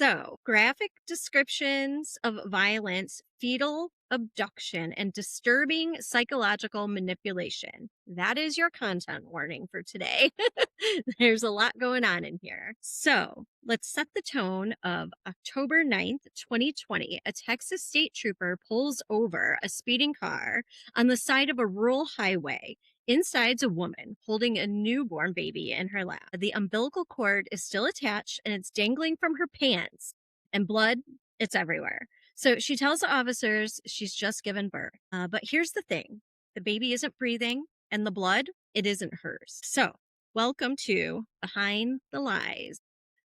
So, graphic descriptions of violence, fetal abduction, and disturbing psychological manipulation. That is your content warning for today. There's a lot going on in here. So, let's set the tone of October 9th, 2020. A Texas state trooper pulls over a speeding car on the side of a rural highway. Inside's a woman holding a newborn baby in her lap. The umbilical cord is still attached and it's dangling from her pants, and blood, it's everywhere. So she tells the officers she's just given birth. But here's the thing, the baby isn't breathing, and the blood, it isn't hers. So, welcome to Behind the Lies.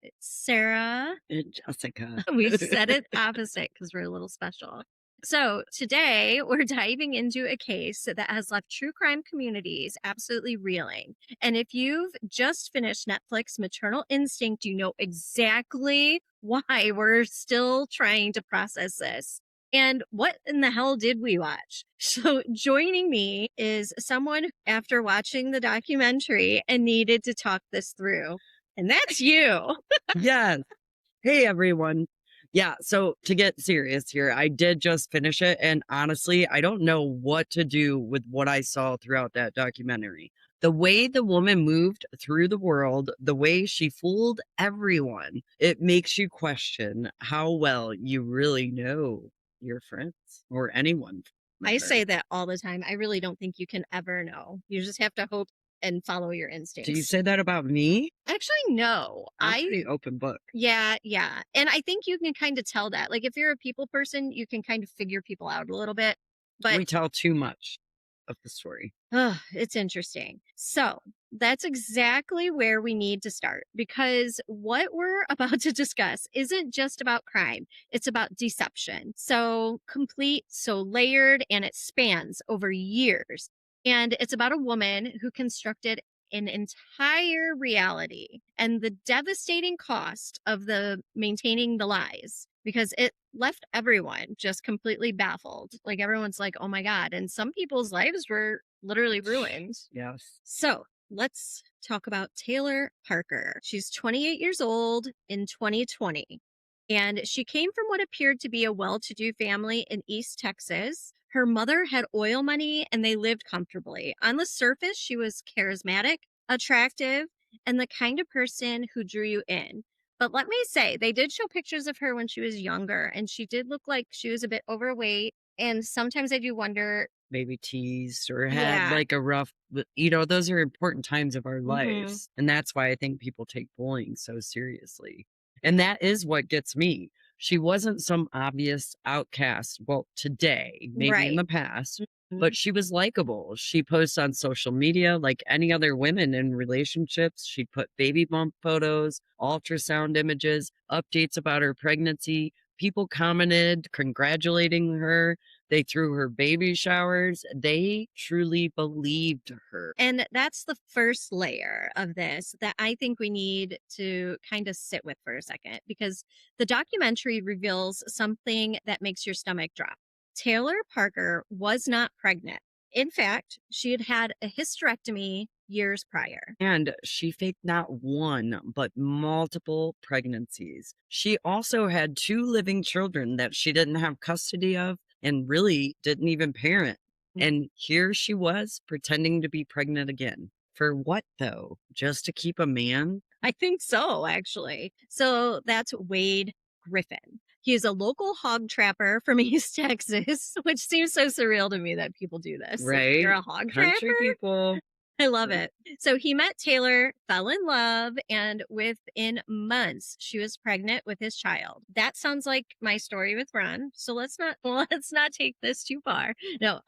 It's Sarah and Jessica. We said it opposite because we're a little special. So today we're diving into a case that has left true crime communities absolutely reeling. And if you've just finished Netflix Maternal Instinct, you know exactly why we're still trying to process this. And what in the hell did we watch? So joining me is someone after watching the documentary and needed to talk this through. And that's you. Yes. Hey, everyone. Yeah. So to get serious here, I did just finish it. And honestly, I don't know what to do with what I saw throughout that documentary. The way the woman moved through the world, the way she fooled everyone, it makes you question how well you really know your friends or anyone. I say that all the time. I really don't think you can ever know. You just have to hope and follow your instincts. Do you say that about me? Actually, no. I'm pretty open book. Yeah. And I think you can kind of tell that. Like if you're a people person, you can kind of figure people out a little bit. But we tell too much of the story. It's interesting. So that's exactly where we need to start, because what we're about to discuss isn't just about crime. It's about deception. So complete, so layered, and it spans over years. And it's about a woman who constructed an entire reality and the devastating cost of the maintaining the lies, because it left everyone just completely baffled. Like everyone's like, oh my God. And some people's lives were literally ruined. Yes. So let's talk about Taylor Parker. She's 28 years old in 2020. And she came from what appeared to be a well to do family in East Texas. Her mother had oil money and they lived comfortably. On the surface, she was charismatic, attractive, and the kind of person who drew you in. But let me say, they did show pictures of her when she was younger, and she did look like she was a bit overweight. And sometimes I do wonder, maybe teased or had like a rough, those are important times of our lives. And that's why I think people take bullying so seriously. And that is what gets me. She wasn't some obvious outcast. Well, today, maybe in the past, but she was likable. She posts on social media like any other women in relationships. She'd put baby bump photos, ultrasound images, updates about her pregnancy. People commented, congratulating her. They threw her baby showers. They truly believed her. And that's the first layer of this that I think we need to kind of sit with for a second, because the documentary reveals something that makes your stomach drop. Taylor Parker was not pregnant. In fact, she had had a hysterectomy years prior. And she faked not one, but multiple pregnancies. She also had 2 living children that she didn't have custody of and really didn't even parent. And here she was pretending to be pregnant again. For what, though? Just to keep a man? I think so, actually. So that's Wade Griffin. He is a local hog trapper from East Texas, which seems so surreal to me that people do this. Right? Like, you're a hog Country trapper? people. I love it. So he met Taylor, fell in love, and within months she was pregnant with his child. That sounds like my story with Ron. So let's not take this too far. No.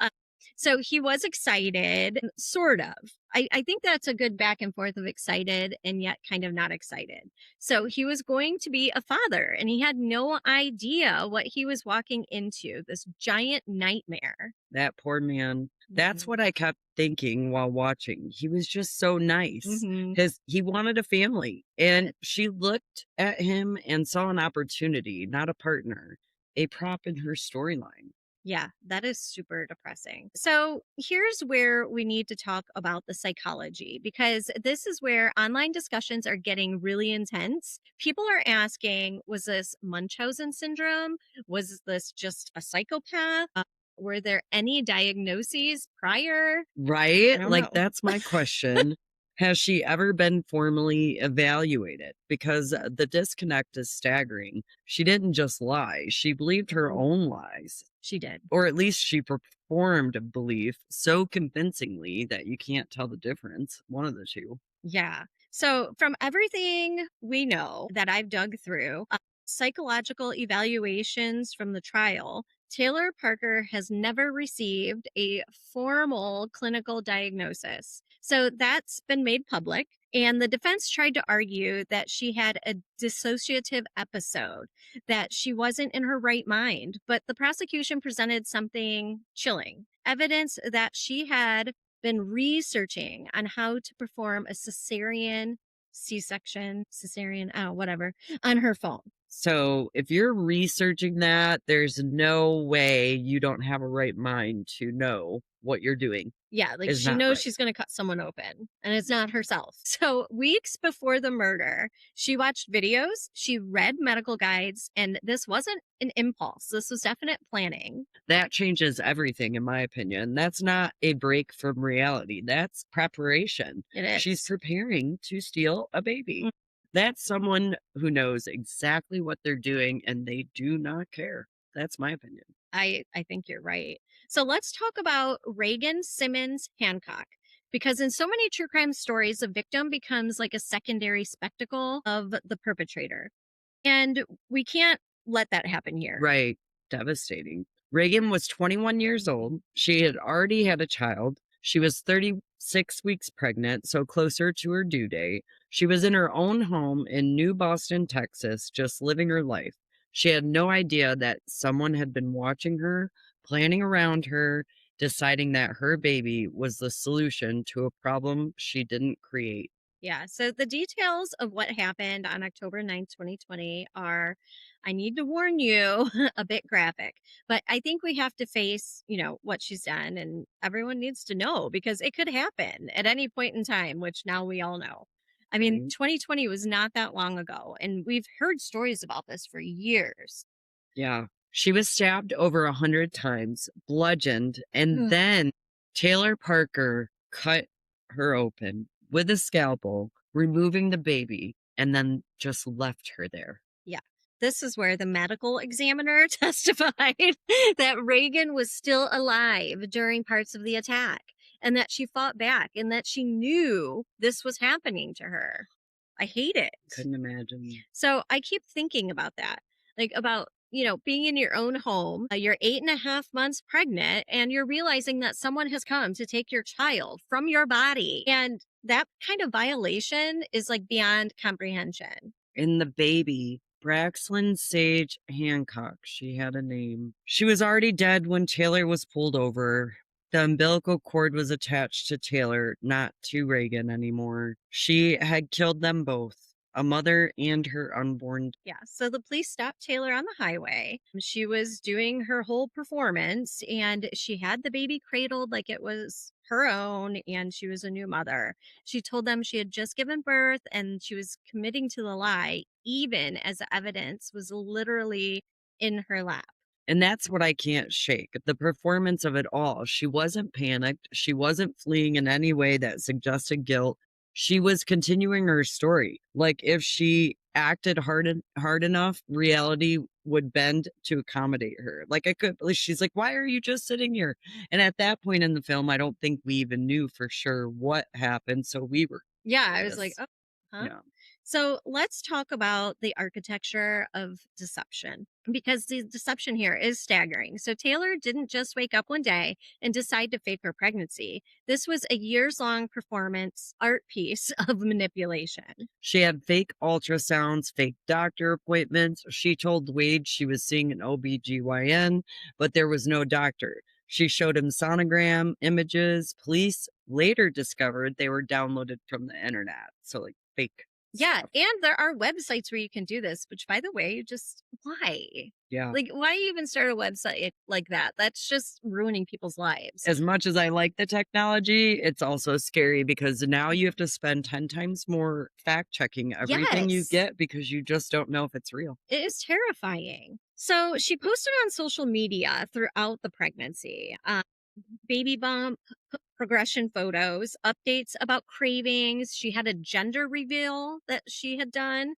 So he was excited, sort of. I think that's a good back and forth of excited and yet kind of not excited. So he was going to be a father and he had no idea what he was walking into, this giant nightmare. That poor man. That's what I kept thinking while watching. He was just so nice because he wanted a family, and she looked at him and saw an opportunity, not a partner, a prop in her storyline. Yeah, that is super depressing. So, here's where we need to talk about the psychology because this is where online discussions are getting really intense. People are asking, was this Munchausen syndrome? Was this just a psychopath? Were there any diagnoses prior? I Right? don't Like, know. that's my question. Has she ever been formally evaluated? Because the disconnect is staggering. She didn't just lie, she believed her Mhm. own lies, She did. or at least she performed a belief so convincingly that you can't tell the difference. One of the two. Yeah. So, from everything we know that I've dug through, psychological evaluations from the trial, Taylor Parker has never received a formal clinical diagnosis. So, that's been made public. And the defense tried to argue that she had a dissociative episode, that she wasn't in her right mind. But the prosecution presented something chilling evidence that she had been researching on how to perform a cesarean, C-section, cesarean, oh, whatever, on her phone. So if you're researching that, there's no way you don't have a right mind to know what you're doing Yeah, like is she not knows right. she's going to cut someone open and it's not herself. So, weeks before the murder, she watched videos, she read medical guides, and this wasn't an impulse. This was definite planning. That changes everything, in my opinion. That's not a break from reality. That's preparation. It She's is. preparing to steal a baby. That's someone who knows exactly what they're doing and they do not care. That's my opinion. I think you're right. So let's talk about Reagan Simmons Hancock. Because in so many true crime stories, the victim becomes like a secondary spectacle of the perpetrator. And we can't let that happen here. Right. Devastating. Reagan was 21 years old. She had already had a child. She was 36 weeks pregnant, so closer to her due date. She was in her own home in New Boston, Texas, just living her life. She had no idea that someone had been watching her, planning around her, deciding that her baby was the solution to a problem she didn't create. Yeah. So the details of what happened on October 9th, 2020 are, I need to warn you, a bit graphic. But I think we have to face, what she's done and everyone needs to know because it could happen at any point in time, which now we all know. I mean, Right? 2020 was not that long ago, and we've heard stories about this for years. Yeah. She was stabbed over 100 times, bludgeoned, and then Taylor Parker cut her open with a scalpel, removing the baby, and then just left her there. Yeah. This is where the medical examiner testified that Reagan was still alive during parts of the attack and that she fought back and that she knew this was happening to her. I hate it. Couldn't imagine. So I keep thinking about that, like about, being in your own home. You're 8.5 months pregnant and you're realizing that someone has come to take your child from your body. And that kind of violation is like beyond comprehension. In the baby, Braxlyn Sage Hancock, she had a name. She was already dead when Taylor was pulled over. The umbilical cord was attached to Taylor, not to Reagan anymore. She had killed them both, a mother and her unborn. Yeah. So the police stopped Taylor on the highway. She was doing her whole performance and she had the baby cradled like it was her own and she was a new mother. She told them she had just given birth and she was committing to the lie, even as the evidence was literally in her lap. And that's what I can't shake. The performance of it all. She wasn't panicked. She wasn't fleeing in any way that suggested guilt. She was continuing her story. Like if she acted hard enough, reality would bend to accommodate her. Like I could like she's like, "Why are you just sitting here?" And at that point in the film, I don't think we even knew for sure what happened, so we were Yeah. I was like, curious. oh, huh? Yeah. So let's talk about the architecture of deception because the deception here is staggering. So Taylor didn't just wake up one day and decide to fake her pregnancy. This was a years long performance art piece of manipulation. She had fake ultrasounds, fake doctor appointments. She told Wade she was seeing an OBGYN, but there was no doctor. She showed him sonogram images. Police later discovered they were downloaded from the internet. So, like, fake. Yeah, stuff. and there are websites where you can do this, which by the way, just why? Yeah. Like, why even start a website like that? That's just ruining people's lives. As much as I like the technology, it's also scary because now you have to spend 10 times more fact checking everything you Yes, get because you just don't know if it's real. it is terrifying. So she posted on social media throughout the pregnancy, baby bump progression photos, updates about cravings. She had a gender reveal that she had done.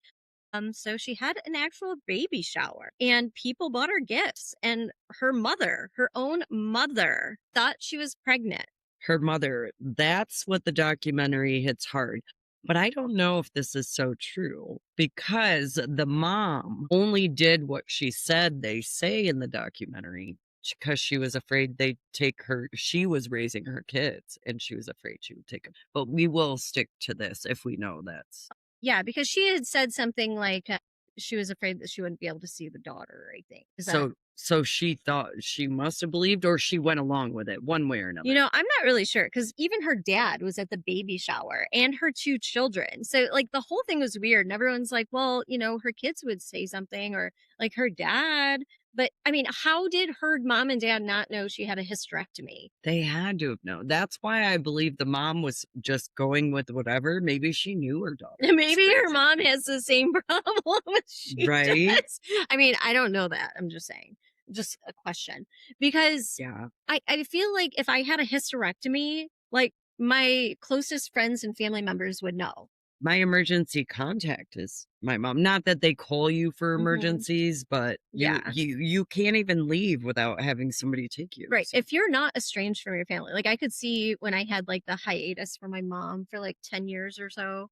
So she had an actual baby shower and people bought her gifts. And her mother, her own mother, thought she was pregnant. Her mother, that's what the documentary hits hard. But I don't know if this is so true because the mom only did what she said they say in the documentary because she was afraid they'd take her. She was raising her kids and she was afraid she would take them. But we will stick to this if we know that's Yeah, because she had said something like she was afraid that she wouldn't be able to see the daughter, I think. Is that so she thought she must have believed or she went along with it one way or You another. know, I'm not really sure because even her dad was at the baby shower and her two children. So, like, the whole thing was weird. And everyone's like, well, her kids would say something or like her dad. But I mean, how did her mom and dad not know she had a hysterectomy? They had to have known. That's why I believe the mom was just going with whatever. Maybe she knew her daughter was Maybe her crazy. mom has the same problem as she Right? does. I mean, I don't know that. I'm just saying, just a question. Because Yeah. I feel like if I had a hysterectomy, like my closest friends and family members would know. My emergency contact is my mom. Not that they call you for Hmm. emergencies, but Yeah. you can't even leave without having somebody take you. Right. So If you're not estranged from your family, like I could see when I had like the hiatus from my mom for like 10 years or so,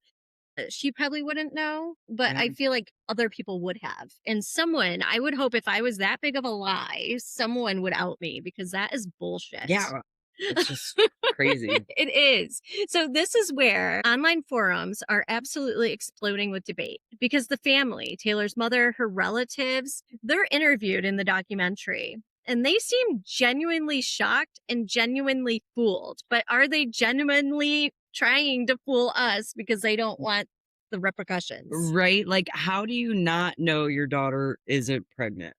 she probably wouldn't know, but yeah. I feel like other people would have. And someone, I would hope if I was that big of a lie, someone would out me because that is bullshit. Yeah. It's just crazy. It is. So this is where online forums are absolutely exploding with debate because the family, Taylor's mother, her relatives, they're interviewed in the documentary. And they seem genuinely shocked and genuinely fooled. But are they genuinely trying to fool us because they don't want the repercussions? Right? Like, how do you not know your daughter isn't pregnant?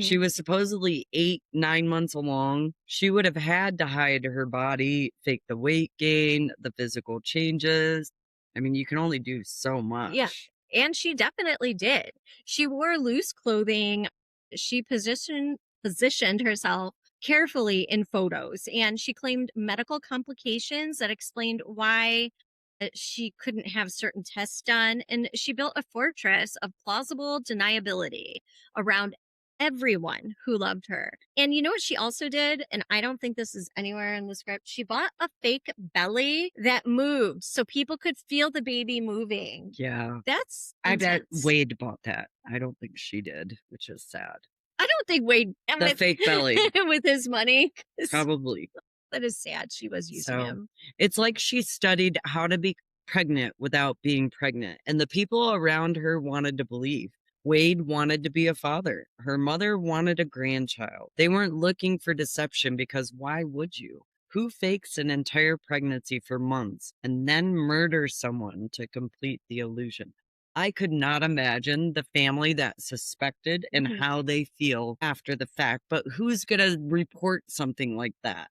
She Hmm. was supposedly 8, 9 months along. She would have had to hide her body, fake the weight gain, the physical changes. I mean, you can only do so Yeah. much. And she definitely did. She wore loose clothing. She positioned herself carefully in photos and she claimed medical complications that explained why she couldn't have certain tests done and she built a fortress of plausible deniability around everyone who loved her. And you know what she also did? And I don't think this is anywhere in the script. She bought a fake belly that moved so people could feel the baby moving. Yeah. That's I bet intense. Wade bought that. I don't think she did, which is sad. I don't think Wade The with fake belly, with his money. probably. That is sad. She was using So him. it's like she studied how to be pregnant without being pregnant. And the people around her wanted to believe. Wade wanted to be a father. Her mother wanted a grandchild. They weren't looking for deception because why would you? Who fakes an entire pregnancy for months and then murders someone to complete the illusion? I could not imagine the family that suspected and Mhm. how they feel after the fact, but who's going to report something like that?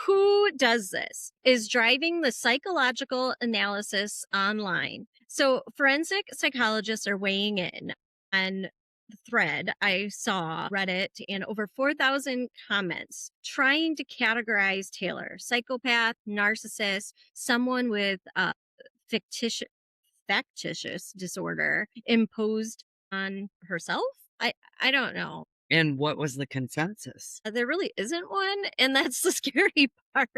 Who does this is driving the psychological analysis online. So forensic psychologists are weighing in on the thread. I saw Reddit and over 4,000 comments trying to categorize Taylor psychopath, narcissist, someone with fictitious factitious disorder imposed on herself. I don't know. And what was the consensus? There really isn't one, and that's the scary part.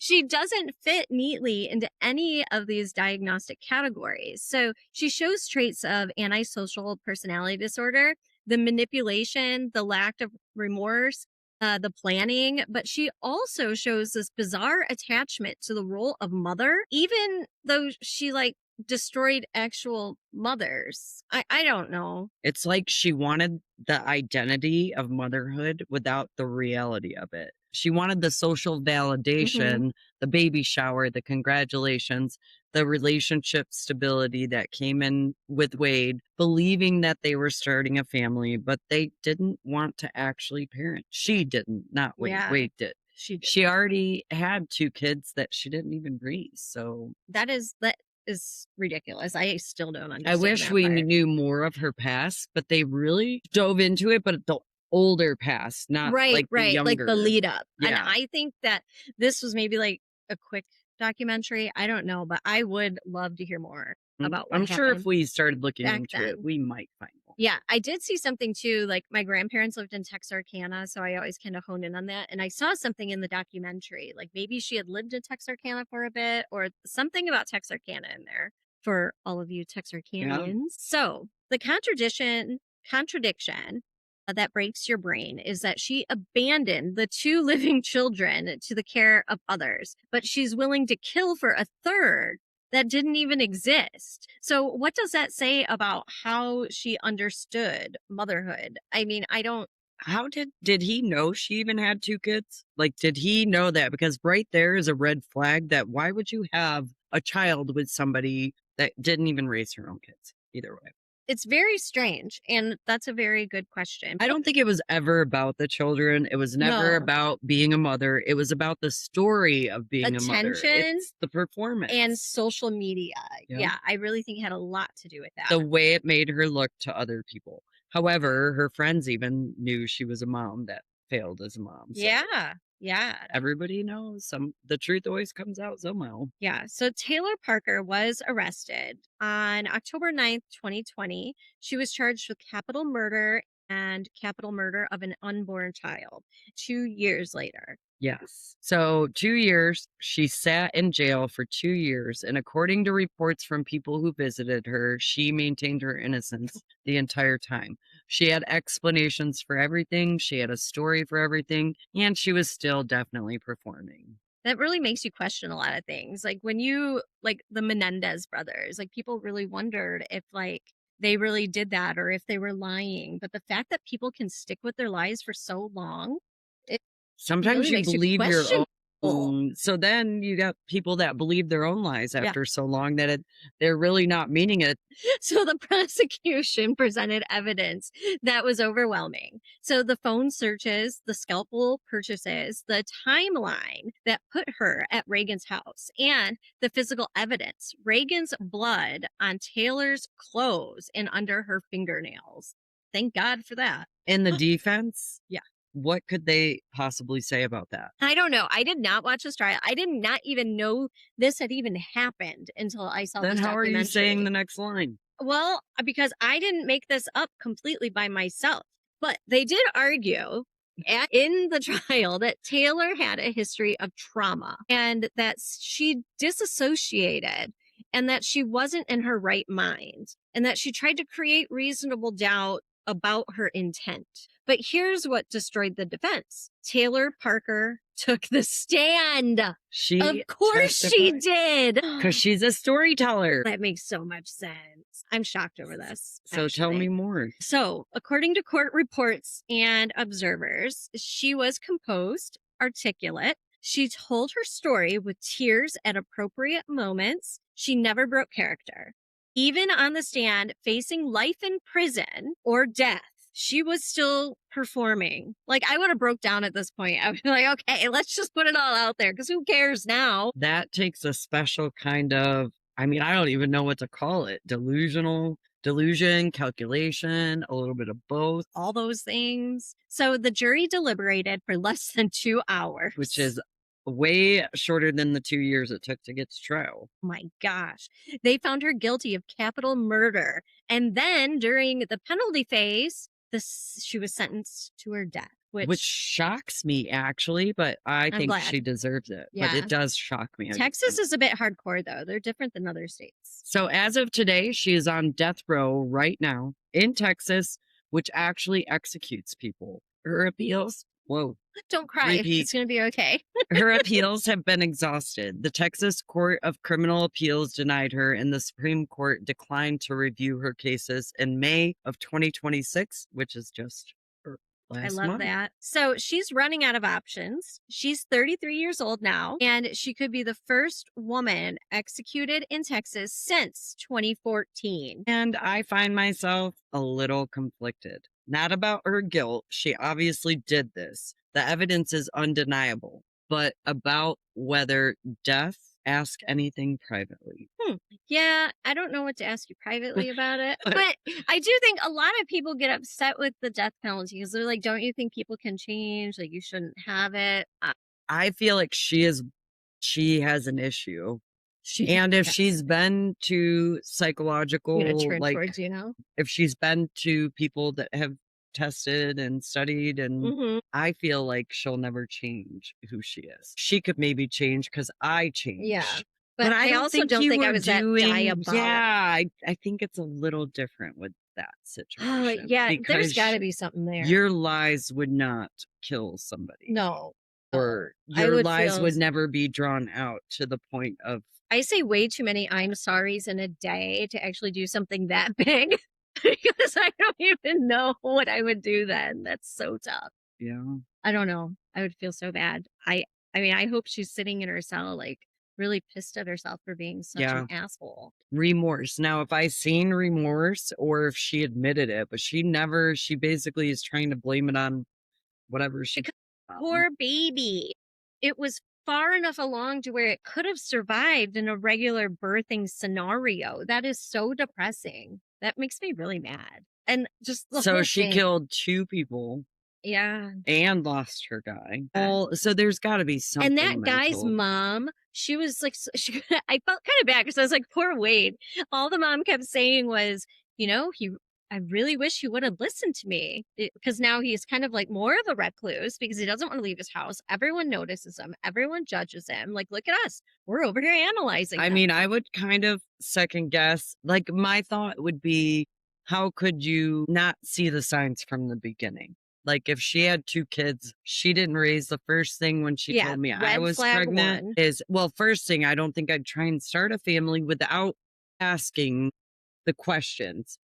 She doesn't fit neatly into any of these diagnostic categories. So she shows traits of antisocial personality disorder, the manipulation, the lack of remorse, the planning, but she also shows this bizarre attachment to the role of mother, even though she like destroyed actual mothers. I don't know. It's like she wanted the identity of motherhood without the reality of it. She wanted the social validation, the baby shower, the congratulations, the relationship stability that came in with Wade, believing that they were starting a family, but they didn't want to actually parent. She didn't, not Wade. Yeah, Wade did. she did. She already had 2 kids that she didn't even raise, so That is ridiculous. I still don't I understand wish that we part. knew more of her past, but they really dove into it, but the older past, not Right, like the right, like the younger. lead up. And Yeah. I think that this was maybe like a quick documentary. I don't know, but I would love to hear more about what I'm sure if happened we started looking back into it, then. we might find more. Yeah, I did see something too. Like my grandparents lived in Texarkana, so I always kind of hone in on that. And I saw something in the documentary, like maybe she had lived in Texarkana for a bit, or something about Texarkana in there for all of you Yeah. Texarkanians. So the contradiction that breaks your brain is that she abandoned the 2 living children to the care of others, but she's willing to kill for a third that didn't even exist. So what does that say about how she understood motherhood? I mean, I don't. How did he know she even had 2 kids? Like, did he know that? Because right there is a red flag that why would you have a child with somebody that didn't even raise her own kids? Either way. It's very strange, and that's a very good question. I don't think it was ever about the children. It was never No. about being a mother. It was about the story of being a mother. Attention It's the performance and social media. Yep. Yeah, I really think it had a lot to do with that. The way it made her look to other people. However, her friends even knew she was a mom that failed as a mom. So Yeah. Yeah. everybody knows the truth always comes out somehow. Yeah. So Taylor Parker was arrested on October 9th, 2020. She was charged with capital murder and capital murder of an unborn child 2 years later. Yes. So 2 years, she sat in jail for 2 years. And according to reports from people who visited her, she maintained her innocence the entire time. She had explanations for everything. She had a story for everything. And she was still definitely performing. That really makes you question a lot of things. Like when you, like the Menendez brothers, like people really wondered if like they really did that or if they were lying. But the fact that people can stick with their lies for so long, it Sometimes really you makes you believe your question. own. So then you got people that believe their own lies Yeah. after so long that they're really not meaning it. So the prosecution presented evidence that was overwhelming. So the phone searches, the scalpel purchases, the timeline that put her at Reagan's house, and the physical evidence, Reagan's blood on Taylor's clothes and under her fingernails. Thank God for that. In the defense, Yeah. what could they possibly say about that? I don't know. I did not watch this trial. I did not even know this had even happened until I saw Then this how are you saying documentary. the next line? Well, because I didn't make this up completely by myself, but they did argue in the trial that Taylor had a history of trauma and that she disassociated and that she wasn't in her right mind and that she tried to create reasonable doubt about her intent. But here's what destroyed the defense. Taylor Parker took the stand. Of course she did. Because she's a storyteller. That makes so much sense. I'm shocked over this. So tell me more. So, according to court reports and observers, she was composed, articulate. She told her story with tears at appropriate moments. She never broke character. Even on the stand, facing life in prison or death, she was still performing. Like, I would have broke down at this point. I would be like, okay, let's just put it all out there because who cares now? That takes a special kind of, I mean, I don't even know what to call it. Delusion, calculation, a little bit of both. All those things. So the jury deliberated for less than 2 hours. Which is way shorter than the 2 years it took to get to trial. My gosh. They found her guilty of capital murder. And then during the penalty phase, she was sentenced to her death. Which shocks me, actually, but I think she deserves it. Yeah. But it does shock me. Texas is a bit hardcore, though. They're different than other states. So as of today, she is on death row right now in Texas, which actually executes people. Her appeals, whoa. Don't cry. Repeat. It's going to be okay. Her appeals have been exhausted. The Texas Court of Criminal Appeals denied her, and the Supreme Court declined to review her cases in May of 2026, which is just I last love month. that. So she's running out of options. She's 33 years old now, and she could be the first woman executed in Texas since 2014. And I find myself a little conflicted. Not about her guilt. She obviously did this. The evidence is undeniable, but about whether death ask anything privately. Yeah, I don't know what to ask you privately about it, But but I do think a lot of people get upset with the death penalty because they're like, don't you think people can change? Like, you shouldn't have it. I feel like she has an issue. She, And if yes. she's been to You gonna psychological, turn like towards, you know? if she's been to people that have tested and studied, and Mm-hmm. I feel like she'll never change who she is. She could maybe change because I Yeah. change. But But I I don't also think don't you think I were was that doing, diabolical. yeah, I think it's a little different with that Oh, situation yeah, there's because got to be something there. your lies would not kill somebody, No. or I your would lies feel would never be drawn out to the point of, I say way too many I'm sorries in a day to actually do something that big because I don't even know what I would do then. That's so tough. yeah. I don't know. I would feel so bad. I mean, I hope she's sitting in her cell like really pissed at herself for being such Yeah. an asshole. Remorse. Now, if I seen remorse or if she admitted it, but she basically is trying to blame it on whatever she. Because poor baby. It was far enough along to where it could have survived in a regular birthing scenario. That is so depressing. That makes me really mad. And just the So whole she thing. killed 2 people Yeah. and lost her guy. So there's got to be something And that guy's mental. mom, she was like, I felt kind of bad because I was like, poor Wade. All the mom kept saying was, you know, I really wish he would have listened to me because now he's kind of like more of a recluse because he doesn't want to leave his house. Everyone notices him, everyone judges him. Like, look at us. We're over here analyzing I him. mean, I would kind of second guess. Like, my thought would be, how could you not see the signs from the beginning? Like, if she had 2 kids, she didn't raise, the first thing when she told me I red was flag pregnant one. is, well, first thing, I don't think I'd try and start a family without asking the questions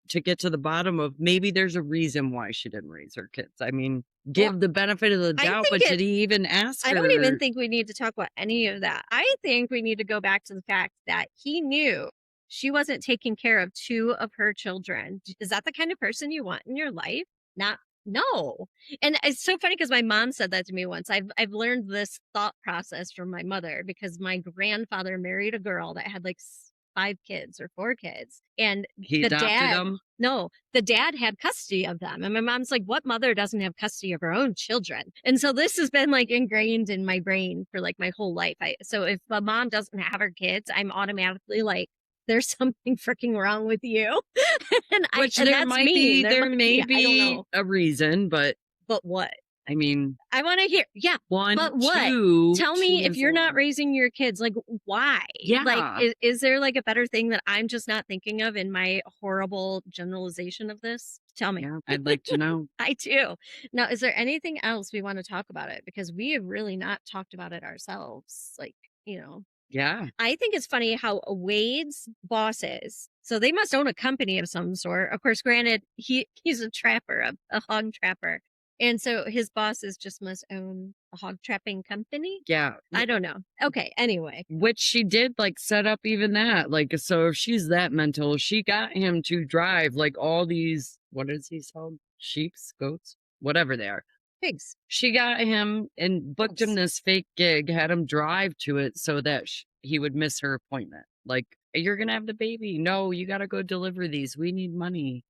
to get to the bottom of, maybe there's a reason why she didn't raise her kids. I mean, Well, give the benefit of the I doubt, think but did he even ask I her? don't even think we need to talk about any of that. I think we need to go back to the fact that he knew she wasn't taking care of 2 of her children. Is that the kind of person you want in your life? Not no. And it's so funny because my mom said that to me once. I've learned this thought process from my mother because my grandfather married a girl that had like 5 kids or 4 kids. And He the adopted dad them. no, the dad had custody of them. And my mom's like, what mother doesn't have custody of her own children? And so this has been like ingrained in my brain for like my whole life. So if a mom doesn't have her kids, I'm automatically like, there's something freaking wrong with you. Which And there that's might me. be, There may I don't be know. a reason, but But what? I mean, I want to hear. Yeah. 1, But what? 2. Tell 2 me if is you're a not lot. raising your kids, like why? Like, Yeah. is there like a better thing that I'm just not thinking of in my horrible generalization of this? Tell me. Yeah, I'd like to know. I do. Now, is there anything else we want to talk about it? Because we have really not talked about it ourselves. Like, you know, Yeah. I think it's funny how Wade's bosses, so they must own a company of some sort. Of course, granted, he's a trapper, a hog trapper. And so his bosses just must own a hog trapping company. Yeah. I don't know. Okay, anyway. Which she did like set up even that. Like, so if she's that mental, she got him to drive like all these, what is he called? Sheeps, goats, whatever they are. Pigs. She got him and booked him this fake gig, had him drive to it so that he would miss her appointment. Like, you're going to have the baby. No, you got to go deliver these. We need money.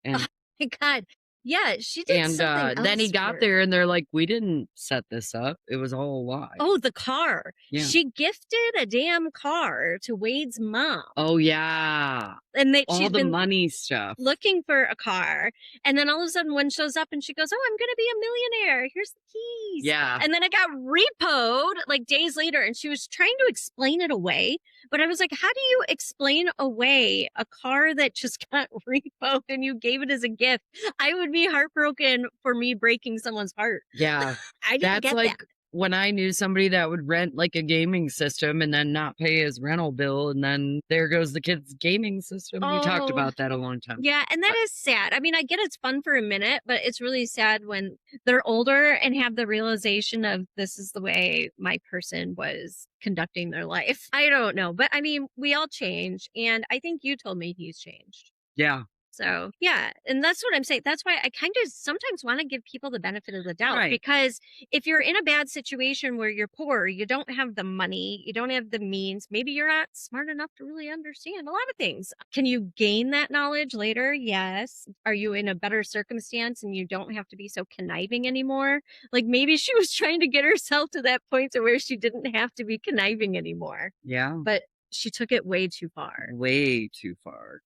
And, Oh my God. Yeah, she did something else. Then he got there and they're like, we didn't set this up. It was all a lie. Oh, the car. Yeah. She gifted a damn car to Wade's mom. Oh, yeah. And All the money stuff. Looking for a car. And then all of a sudden one shows up and she goes, oh, I'm going to be a millionaire. Here's the keys. Yeah. And then it got repoed like days later. And she was trying to explain it away. But I was like, how do you explain away a car that just got repoed and you gave it as a gift? I would be heartbroken for me breaking someone's heart. Yeah. I didn't get like that. when I knew somebody that would rent like a gaming system and then not pay his rental bill, and then there goes the kid's gaming system. We talked Oh, about that a long time. yeah, and that But is sad. I mean, I get it's fun for a minute, but it's really sad when they're older and have the realization of this is the way my person was conducting their life. I don't know, but I mean, we all change, and I think you told me he's changed. yeah, So, yeah, and that's what I'm saying. That's why I kind of sometimes want to give people the benefit of the doubt right. because if you're in a bad situation where you're poor, you don't have the money, you don't have the means, maybe you're not smart enough to really understand a lot of things. Can you gain that knowledge later? Yes. Are you in a better circumstance and you don't have to be so conniving anymore? Like maybe she was trying to get herself to that point to where she didn't have to be conniving anymore, Yeah. but she took it way too far. Way too far.